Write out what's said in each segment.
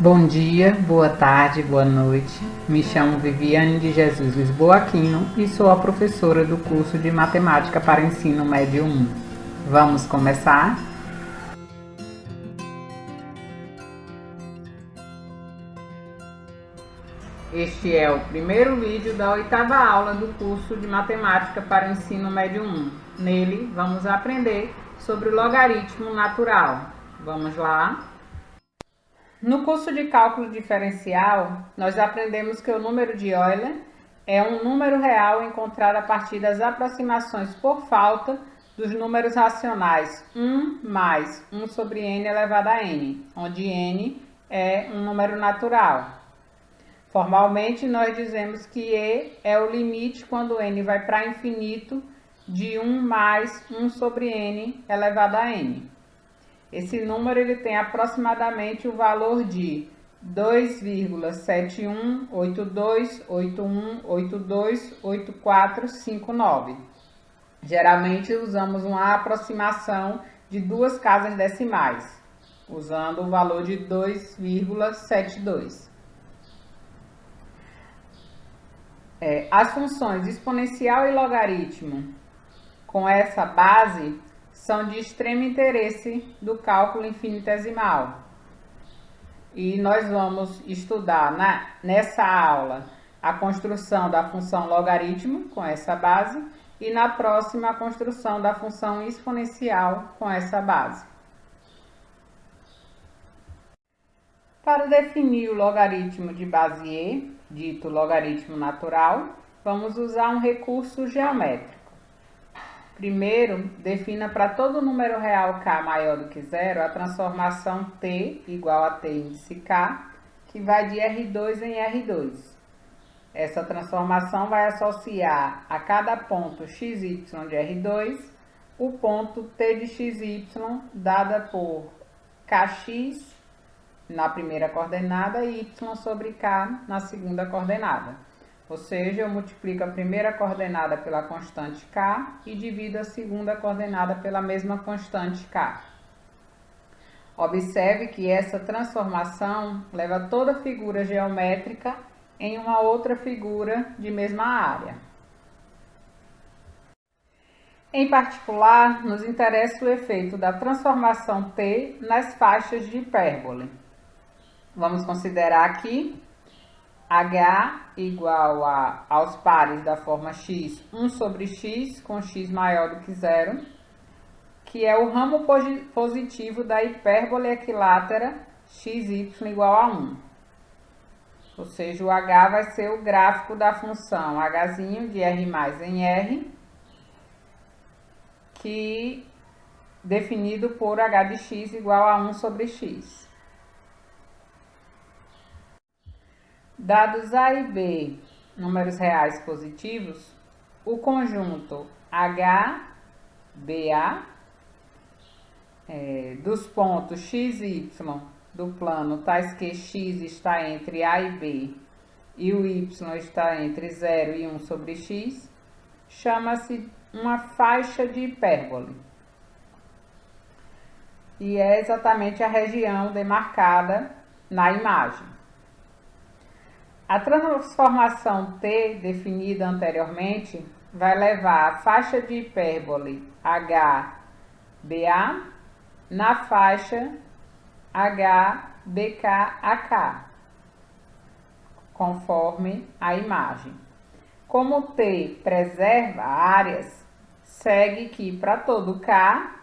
Bom dia, boa tarde, boa noite. Me chamo Viviane de Jesus Lisboa Aquino e sou a professora do curso de Matemática para Ensino Médio 1. Vamos começar? Este é o primeiro vídeo da 8ª aula do curso de Matemática para Ensino Médio 1. Nele, vamos aprender sobre o logaritmo natural. Vamos lá? No curso de cálculo diferencial, nós aprendemos que o número de Euler é um número real encontrado a partir das aproximações por falta dos números racionais 1 mais 1 sobre n elevado a n, onde n é um número natural. Formalmente, nós dizemos que E é o limite quando n vai para infinito de 1 mais 1 sobre n elevado a n. Esse número ele tem aproximadamente o valor de 2,718281828459. Geralmente usamos uma aproximação de duas casas decimais, usando o valor de 2,72. As funções exponencial e logaritmo com essa base são de extremo interesse do cálculo infinitesimal. E nós vamos estudar nessa aula a construção da função logaritmo com essa base e na próxima a construção da função exponencial com essa base. Para definir o logaritmo de base E, dito logaritmo natural, vamos usar um recurso geométrico. Primeiro, defina para todo número real k maior do que zero a transformação t igual a t índice k, que vai de R2 em R2. Essa transformação vai associar a cada ponto xy de R2 o ponto t de xy dada por kx na primeira coordenada e y sobre k na segunda coordenada. Ou seja, eu multiplico a primeira coordenada pela constante k e divido a segunda coordenada pela mesma constante k. Observe que essa transformação leva toda figura geométrica em uma outra figura de mesma área. Em particular, nos interessa o efeito da transformação t nas faixas de hipérbole. Vamos considerar aqui h igual aos pares da forma x, 1 sobre x com x maior do que zero, que é o ramo positivo da hipérbole equilátera xy igual a 1. Ou seja, o h vai ser o gráfico da função h' de r mais em r, que definido por h de x igual a 1 sobre x. Dados A e B, números reais positivos, o conjunto HBA dos pontos x e y do plano tais que x está entre A e B e o y está entre 0 e 1 sobre x, chama-se uma faixa de hipérbole. E é exatamente a região demarcada na imagem. A transformação t, definida anteriormente, vai levar a faixa de hipérbole HBA na faixa HBKAK, conforme a imagem. Como t preserva áreas, segue que para todo k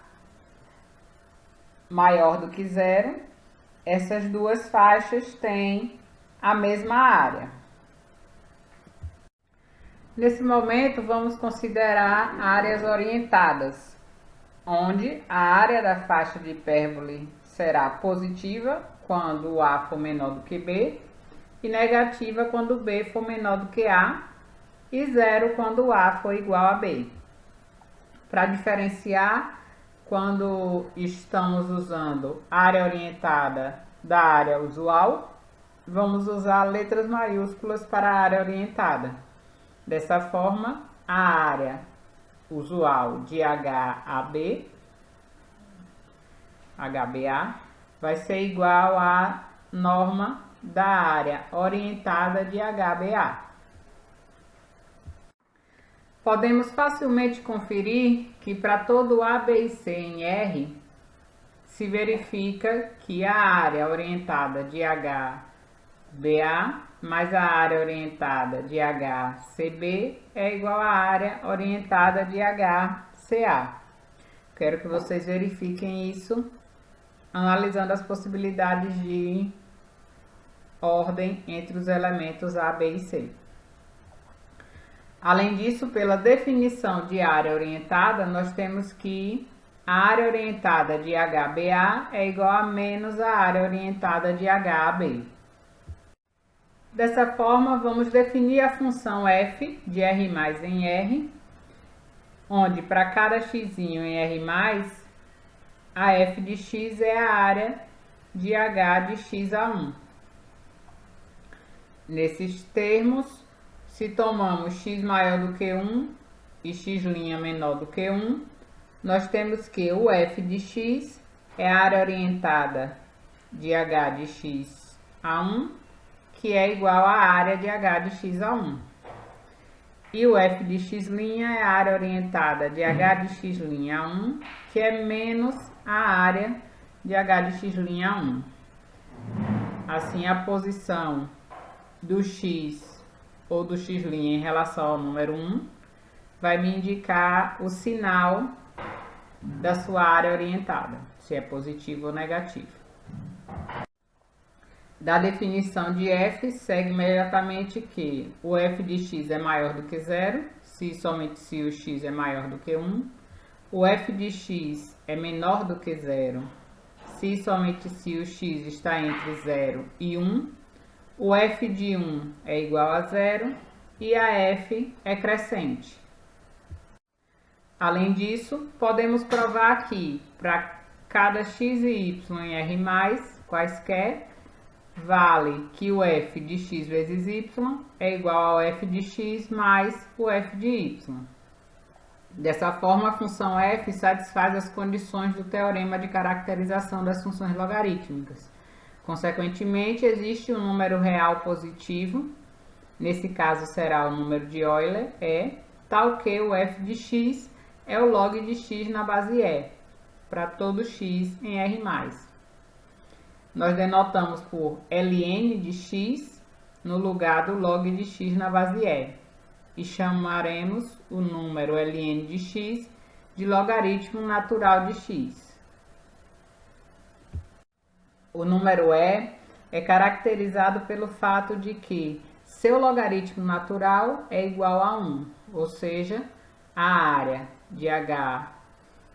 maior do que zero, essas duas faixas têm a mesma área. Nesse momento, vamos considerar áreas orientadas, onde a área da faixa de hipérbole será positiva quando o A for menor do que B, e negativa quando B for menor do que A, e zero quando o A for igual a B. Para diferenciar, quando estamos usando área orientada da área usual, vamos usar letras maiúsculas para a área orientada. Dessa forma, a área usual de HBA vai ser igual a norma da área orientada de HBA. Podemos facilmente conferir que para todo A, B e C em R, se verifica que a área orientada de HBA mais a área orientada de HCB é igual à área orientada de HCA. Quero que vocês verifiquem isso analisando as possibilidades de ordem entre os elementos A, B e C. Além disso, pela definição de área orientada, nós temos que a área orientada de HBA é igual a menos a área orientada de HAB. Dessa forma, vamos definir a função f de R+ em R, onde para cada x em R+, a f de x é a área de H de x a 1. Nesses termos, se tomamos x maior do que 1 e x' menor do que 1, nós temos que o f de x é a área orientada de H de x a 1, que é igual à área de H de x a 1. E o f de x' é a área orientada de H de x' a 1, que é menos a área de H de x' a 1. Assim, a posição do x ou do x' em relação ao número 1 vai me indicar o sinal da sua área orientada, se é positivo ou negativo. Da definição de f, segue imediatamente que o f de x é maior do que 0, se somente se o x é maior do que 1. O f de x é menor do que 0, se somente se o x está entre 0 e 1. O f de 1 é igual a 0 e a f é crescente. Além disso, podemos provar que para cada x e y em R+, quaisquer, vale que o f de x vezes y é igual ao f de x mais o f de y. Dessa forma, a função f satisfaz as condições do teorema de caracterização das funções logarítmicas. Consequentemente, existe um número real positivo, nesse caso será o número de Euler, tal que o f de x é o log de x na base E, para todo x em R+. Nós denotamos por ln de x no lugar do log de x na base E, e chamaremos o número ln de x de logaritmo natural de x. O número E é caracterizado pelo fato de que seu logaritmo natural é igual a 1, ou seja, a área de H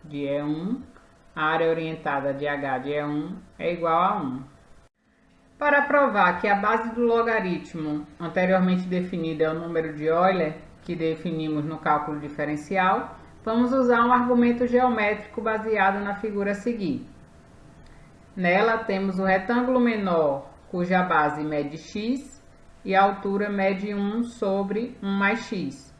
de E1, a área orientada de H de E1 é igual a 1. Para provar que a base do logaritmo anteriormente definida é o número de Euler, que definimos no cálculo diferencial, vamos usar um argumento geométrico baseado na figura a seguir. Nela temos o retângulo menor, cuja base mede x e a altura mede 1 sobre 1 mais x,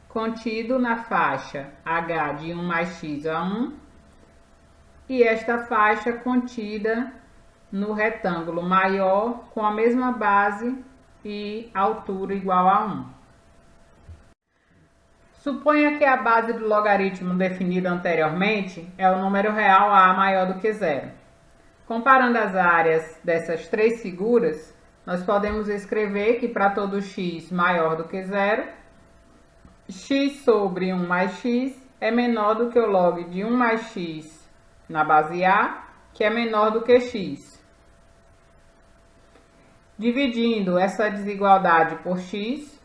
contido na faixa H de 1 mais x a 1, e esta faixa contida no retângulo maior com a mesma base e altura igual a 1. Suponha que a base do logaritmo definido anteriormente é o número real a maior do que 0. Comparando as áreas dessas três figuras, nós podemos escrever que para todo x maior do que 0, x sobre 1 mais x é menor do que o log de 1 mais x na base A, que é menor do que x. Dividindo essa desigualdade por x,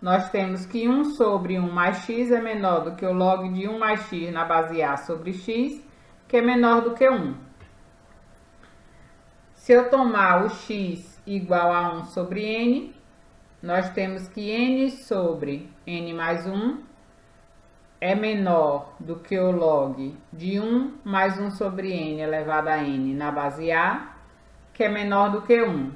nós temos que 1 sobre 1 mais x é menor do que o log de 1 mais x na base A sobre x, que é menor do que 1. Se eu tomar o x igual a 1 sobre n, nós temos que n sobre n mais 1 é menor do que o log de 1 mais 1 sobre n elevado a n na base A, que é menor do que 1.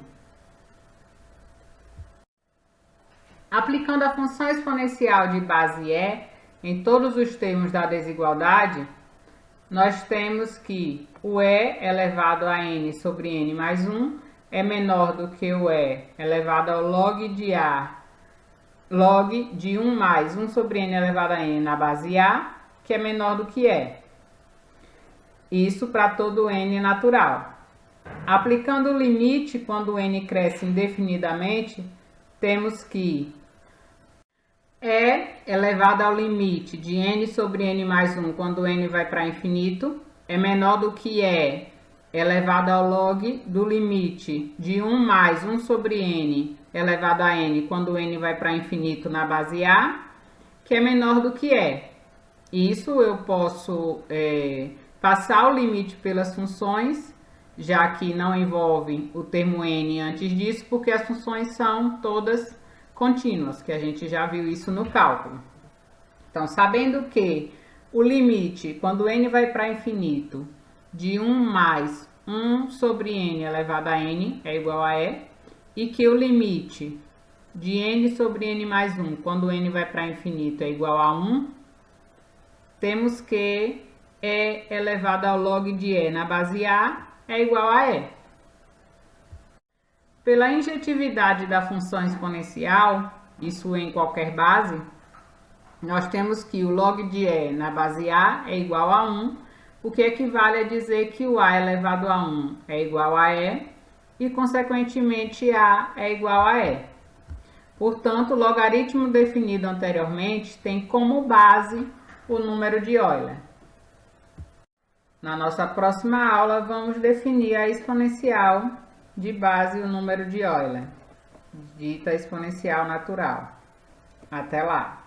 Aplicando a função exponencial de base E em todos os termos da desigualdade, nós temos que o e elevado a n sobre n mais 1 é menor do que o e elevado ao log de a, log de 1 mais 1 sobre n elevado a n na base a, que é menor do que e. Isso para todo n natural. Aplicando o limite quando n cresce indefinidamente, temos que e elevado ao limite de n sobre n mais 1 quando n vai para infinito é menor do que e elevado ao log do limite de 1 mais 1 sobre n elevado a n quando n vai para infinito na base a, que é menor do que e. Isso eu posso passar o limite pelas funções, já que não envolve o termo n antes disso, porque as funções são todas contínuas, que a gente já viu isso no cálculo. Então, sabendo que o limite, quando n vai para infinito, de 1 mais 1 sobre n elevado a n é igual a e, e que o limite de n sobre n mais 1, quando n vai para infinito, é igual a 1, temos que e elevado ao log de e na base a é igual a e. Pela injetividade da função exponencial, isso em qualquer base, nós temos que o log de e na base a é igual a 1, o que equivale a dizer que o a elevado a 1 é igual a e e, consequentemente, a é igual a e. Portanto, o logaritmo definido anteriormente tem como base o número de Euler. Na nossa próxima aula, vamos definir a exponencial de base o número de Euler, dita exponencial natural. Até lá!